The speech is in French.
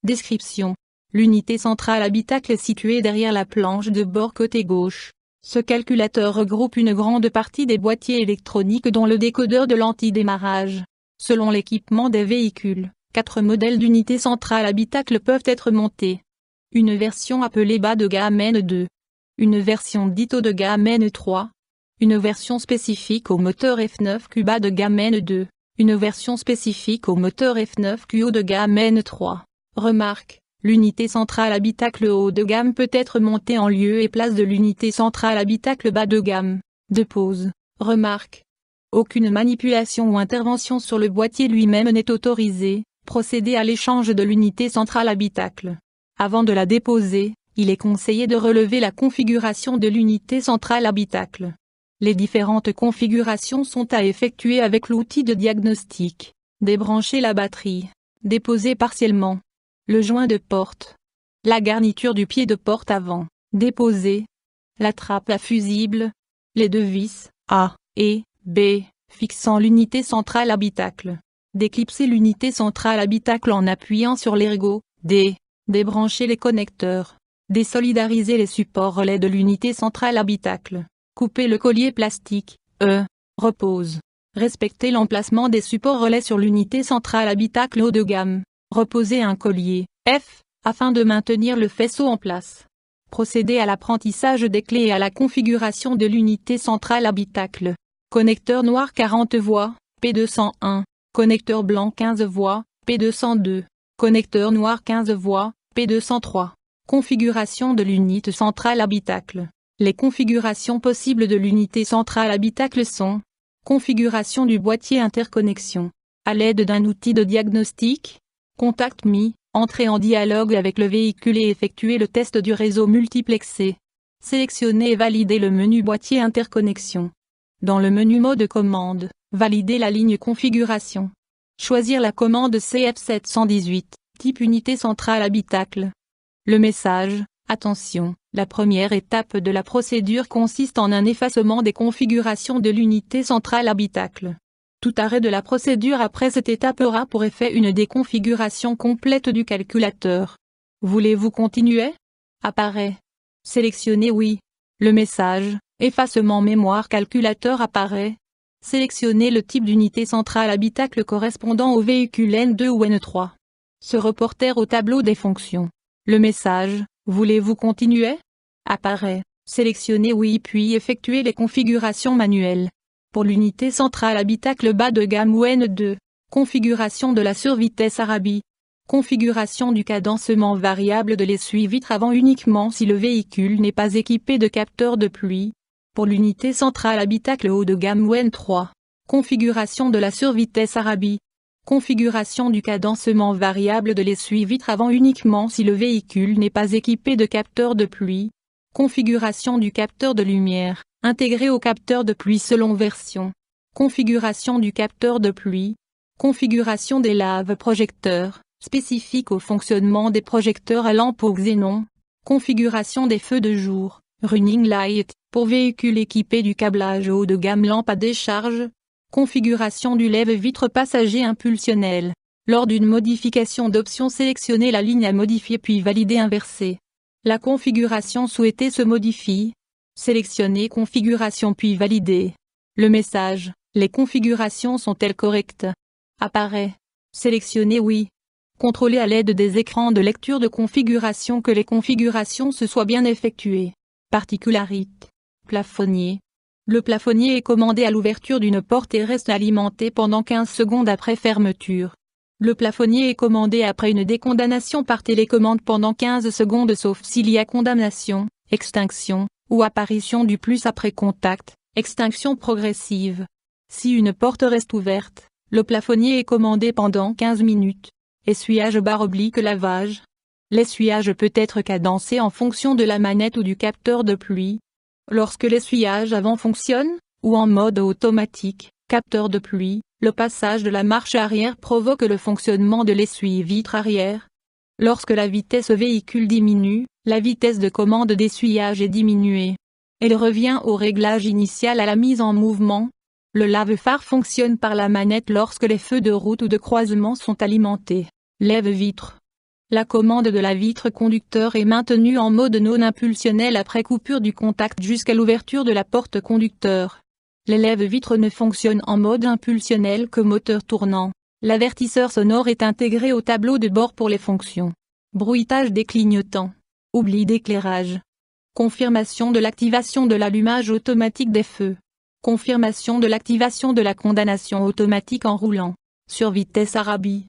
Description. L'unité centrale habitacle est située derrière la planche de bord côté gauche. Ce calculateur regroupe une grande partie des boîtiers électroniques dont le décodeur de l'antidémarrage. Selon l'équipement des véhicules, 4 modèles d'unités centrales habitacle peuvent être montés. Une version appelée bas de gamme N2. Une version dite haut de gamme N3. Une version spécifique au moteur F9Q bas de gamme N2. Une version spécifique au moteur F9Q haut de gamme N3. Remarque. L'unité centrale habitacle haut de gamme peut être montée en lieu et place de l'unité centrale habitacle bas de gamme. De pause. Remarque. Aucune manipulation ou intervention sur le boîtier lui-même n'est autorisée. Procéder à l'échange de l'unité centrale habitacle. Avant de la déposer, il est conseillé de relever la configuration de l'unité centrale habitacle. Les différentes configurations sont à effectuer avec l'outil de diagnostic. Débrancher la batterie. Déposer partiellement le joint de porte. La garniture du pied de porte avant. Déposer la trappe à fusible. Les deux vis A et B fixant l'unité centrale habitacle. Déclipser l'unité centrale habitacle en appuyant sur l'ergot. D. Débrancher les connecteurs. Désolidariser les supports relais de l'unité centrale habitacle. Couper le collier plastique. E. Repose. Respecter l'emplacement des supports relais sur l'unité centrale habitacle haut de gamme. Reposer un collier. F. Afin de maintenir le faisceau en place. Procéder à l'apprentissage des clés et à la configuration de l'unité centrale habitacle. Connecteur noir 40 voies, P201. Connecteur blanc 15 voies, P202. Connecteur noir 15 voies, P203. Configuration de l'unité centrale habitacle. Les configurations possibles de l'unité centrale habitacle sont: configuration du boîtier interconnexion. À l'aide d'un outil de diagnostic, Contact Me, entrer en dialogue avec le véhicule et effectuer le test du réseau multiplexé. Sélectionner et valider le menu boîtier interconnexion. Dans le menu mode commande, valider la ligne configuration. Choisir la commande CF718, type unité centrale habitacle. Le message: attention, la première étape de la procédure consiste en un effacement des configurations de l'unité centrale habitacle. Tout arrêt de la procédure après cette étape aura pour effet une déconfiguration complète du calculateur. Voulez-vous continuer? Apparaît. Sélectionnez oui. Le message: effacement mémoire calculateur apparaît. Sélectionnez le type d'unité centrale habitacle correspondant au véhicule N2 ou N3. Se reporter au tableau des fonctions. Le message: voulez-vous continuer? Apparaît. Sélectionnez oui puis effectuez les configurations manuelles. Pour l'unité centrale habitacle bas de gamme ou N2, configuration de la survitesse Arabi. Configuration du cadencement variable de l'essuie-vitre avant uniquement si le véhicule n'est pas équipé de capteur de pluie. Pour l'unité centrale habitacle haut de gamme ou N3, configuration de la survitesse Arabi. Configuration du cadencement variable de l'essuie-vitre avant uniquement si le véhicule n'est pas équipé de capteur de pluie. Configuration du capteur de lumière, intégré au capteur de pluie selon version. Configuration du capteur de pluie. Configuration des laves projecteurs, spécifique au fonctionnement des projecteurs à lampe au xénon. Configuration des feux de jour, running light, pour véhicules équipés du câblage haut de gamme lampe à décharge. Configuration du lève-vitre passager impulsionnel. Lors d'une modification d'option, sélectionnez la ligne à modifier puis validez inversé. La configuration souhaitée se modifie. Sélectionnez configuration puis validez. Le message: les configurations sont-elles correctes? Apparaît. Sélectionnez oui. Contrôlez à l'aide des écrans de lecture de configuration que les configurations se soient bien effectuées. Particularité. Plafonnier. Le plafonnier est commandé à l'ouverture d'une porte et reste alimenté pendant 15 secondes après fermeture. Le plafonnier est commandé après une décondamnation par télécommande pendant 15 secondes sauf s'il y a condamnation, extinction, ou apparition du plus après contact, extinction progressive. Si une porte reste ouverte, le plafonnier est commandé pendant 15 minutes. Essuyage / lavage. L'essuyage peut être cadencé en fonction de la manette ou du capteur de pluie. Lorsque l'essuyage avant fonctionne, ou en mode automatique, capteur de pluie, le passage de la marche arrière provoque le fonctionnement de l'essuie-vitre arrière. Lorsque la vitesse véhicule diminue, la vitesse de commande d'essuyage est diminuée. Elle revient au réglage initial à la mise en mouvement. Le lave-phare fonctionne par la manette lorsque les feux de route ou de croisement sont alimentés. Lève-vitre. La commande de la vitre conducteur est maintenue en mode non impulsionnel après coupure du contact jusqu'à l'ouverture de la porte conducteur. Les lève-vitres ne fonctionnent en mode impulsionnel que moteur tournant. L'avertisseur sonore est intégré au tableau de bord pour les fonctions. Bruitage des clignotants. Oubli d'éclairage. Confirmation de l'activation de l'allumage automatique des feux. Confirmation de l'activation de la condamnation automatique en roulant. Sur vitesse Arabi.